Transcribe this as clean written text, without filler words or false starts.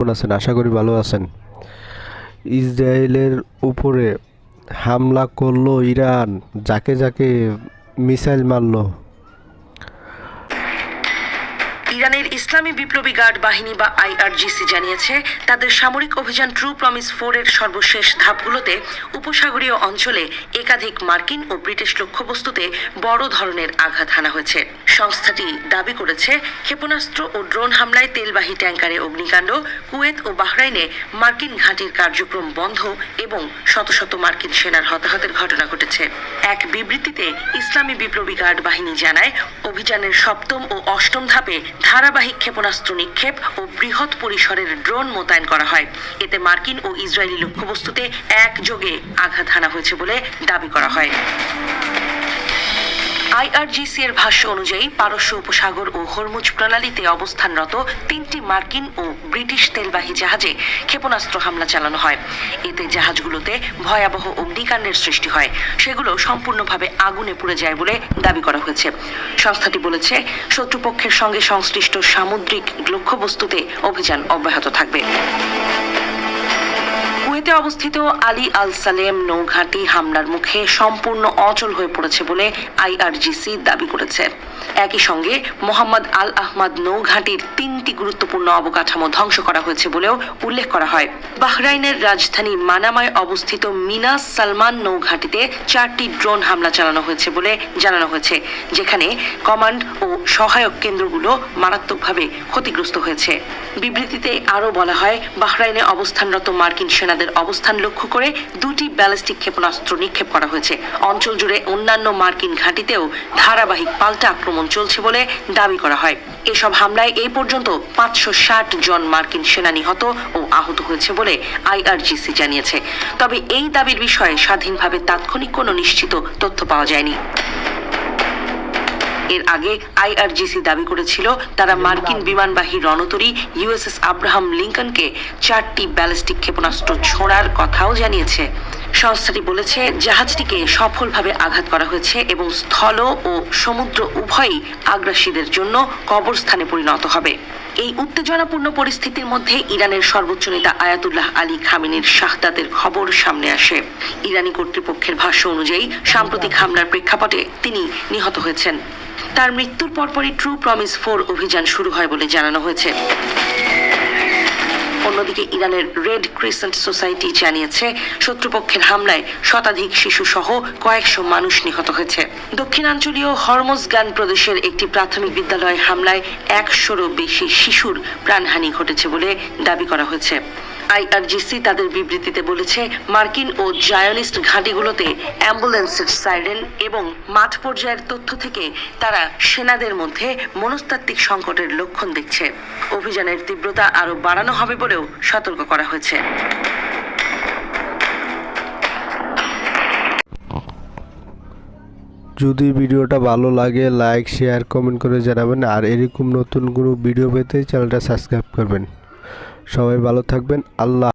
কেমন আছেন? আশা করি ভালো আছেন। ইসরায়েলের উপরে হামলা করলো ইরান, যাকে যাকে মিসাইল মারলো। ইরানের ইসলামী বিপ্লবী গার্ড বাহিনী বা আইআরজিসি জানিয়েছে তাদের সামরিক অভিযান ট্রু প্রমিস 4 এর সর্বশেষ ধাপগুলোতে উপসাগরীয় অঞ্চলে একাধিক মার্কিন ও ব্রিটিশ লক্ষ্যবস্তুতে বড় ধরনের আঘাত হানা হয়েছে। সংস্থাটি দাবি করেছে ক্ষেপণাস্ত্র ও ড্রোন হামলায় তেলবাহী ট্যাঙ্কারে অগ্নিকাণ্ড, কুয়েত ও বাহরাইনে মার্কিন ঘাঁটির কার্যক্রম বন্ধ এবং শত শত মার্কিন সেনার হতাহতের ঘটনা ঘটেছে। এক বিবৃতিতে ইসলামী বিপ্লবী গার্ড বাহিনী জানায়, অভিযানের সপ্তম ও অষ্টম ধাপে ধারাবাহিক ক্ষেপণাস্ত্র নিক্ষেপ ও বৃহৎ পরিসরের ড্রোন মোতায়েন করা হয়। এতে মার্কিন ও ইসরায়েলি লক্ষ্যবস্তুতে একযোগে আঘাত হানা হয়েছে বলে দাবি করা হয়। আইআরজিসি এর ভাষ্য অনুযায়ী পারস্য উপসাগর ও হরমুজ প্রণালীতে অবস্থানরত 3টি মার্কিন ও ব্রিটিশ তেলবাহী জাহাজে ক্ষেপণাস্ত্র হামলা চালানো হয়। এতে জাহাজগুলোতে ভয়াবহ অগ্নিকাণ্ডের সৃষ্টি হয়, সেগুলো সম্পূর্ণভাবে আগুনে পুড়ে যায় বলে দাবি করা হয়েছে। সংস্থাটি বলেছে, শত্রুপক্ষের সঙ্গে সংশ্লিষ্ট সামুদ্রিক লক্ষ্যবস্তুতে অভিযান অব্যাহত থাকবে। কুয়েতে অবস্থিত আলী আল সালেম নৌঘাঁটি হামলার মুখে সম্পূর্ণ অচল হয়ে পড়েছে বলে আইআরজিসি দাবি করেছে। একই সঙ্গে মোহাম্মদ আল আহমদ নৌঘাঁটির 3টি গুরুত্বপূর্ণ অবকাঠামো ধ্বংস করা হয়েছে বলেও উল্লেখ করা হয়। বাহরাইনের রাজধানী মানামায় অবস্থিত মিনাস সালমান নৌঘাঁটিতে 4টি ড্রোন হামলা চালানো হয়েছে বলে জানানো হয়েছে, যেখানে কমান্ড ও সহায়ক কেন্দ্রগুলো মারাত্মকভাবে ক্ষতিগ্রস্ত হয়েছে। বিবৃতিতে আরও বলা হয়, বাহরাইনে অবস্থানরত মার্কিন সেনাদের অবস্থান লক্ষ্য করে 2টি ব্যালিস্টিক ক্ষেপণাস্ত্র নিক্ষেপ করা হয়েছে। অঞ্চল জুড়ে অন্যান্য মার্কিন ঘাঁটিতেও ধারাবাহিক পাল্টা আক্রমণ চলছে বলে দাবি করা হয়। এসব হামলায় এই পর্যন্ত 560 জন মার্কিন সেনা নিহত ও আহত হয়েছে বলে আইআরজিসি জানিয়েছে। তবে এই দাবির বিষয়ে স্বাধীনভাবে তাৎক্ষণিক কোনো নিশ্চিত তথ্য পাওয়া যায়নি। এর আগে আইআরজিসি দাবি করেছিল, তারা মার্কিন বিমানবাহী রণতরী ইউএসএস আব্রাহাম লিঙ্কনকে 4টি ব্যালিস্টিক ক্ষেপণাস্ত্র ছোঁড়ার কথাও জানিয়েছে। সংস্থাটি বলেছে, জাহাজটিকে সফলভাবে আঘাত করা হয়েছে এবং স্থল ও সমুদ্র উভয়ই আগ্রাসীদের জন্য কবরস্থানে পরিণত হবে। এই উত্তেজনাপূর্ণ পরিস্থিতির মধ্যে ইরানের সর্বোচ্চ নেতা আয়াতুল্লাহ আলী খামেনির শাহাদাতের খবর সামনে আসে। ইরানি কর্তৃপক্ষের ভাষ্য অনুযায়ী সাম্প্রতিক হামলার প্রেক্ষাপটে তিনি নিহত হয়েছেন। তার মৃত্যুর পরপরই ট্রু প্রমিস 4 অভিযান শুরু হয় বলে জানানো হয়েছে। অন্যদিকে ইরানের রেড ক্রিসেন্ট সোসাইটি জানিয়েছে, শত্রুপক্ষের হামলায় শতাধিক শিশু সহ কয়েকশো মানুষ নিহত হয়েছে। দক্ষিণাঞ্চলীয় হরমোজগান প্রদেশের একটি প্রাথমিক বিদ্যালয় হামলায় 100-রও বেশি শিশুর প্রাণহানি ঘটেছে বলে দাবি করা হয়েছে। আইআরজিসি তাদের বিবৃতিতে বলেছে, মার্কিন ও জায়নিস্ট ঘাঁটিগুলোতে অ্যাম্বুলেন্সের সাইরেন এবং মাঠ পর্যায়ের তথ্য থেকে তারা সেনাদের মধ্যে মনস্তাত্ত্বিক সংকটের লক্ষণ দেখছে। অভিযানের তীব্রতা আরও বাড়ানো হবে বলেও সতর্ক করা হয়েছে। যদি ভিডিওটা ভালো লাগে, লাইক, শেয়ার, কমেন্ট করে জানাবেন। আর এরকম নতুন কোনো ভিডিও পেতে চ্যানেলটা সাবস্ক্রাইব করবেন। সবাই ভালো থাকবেন। আল্লাহ।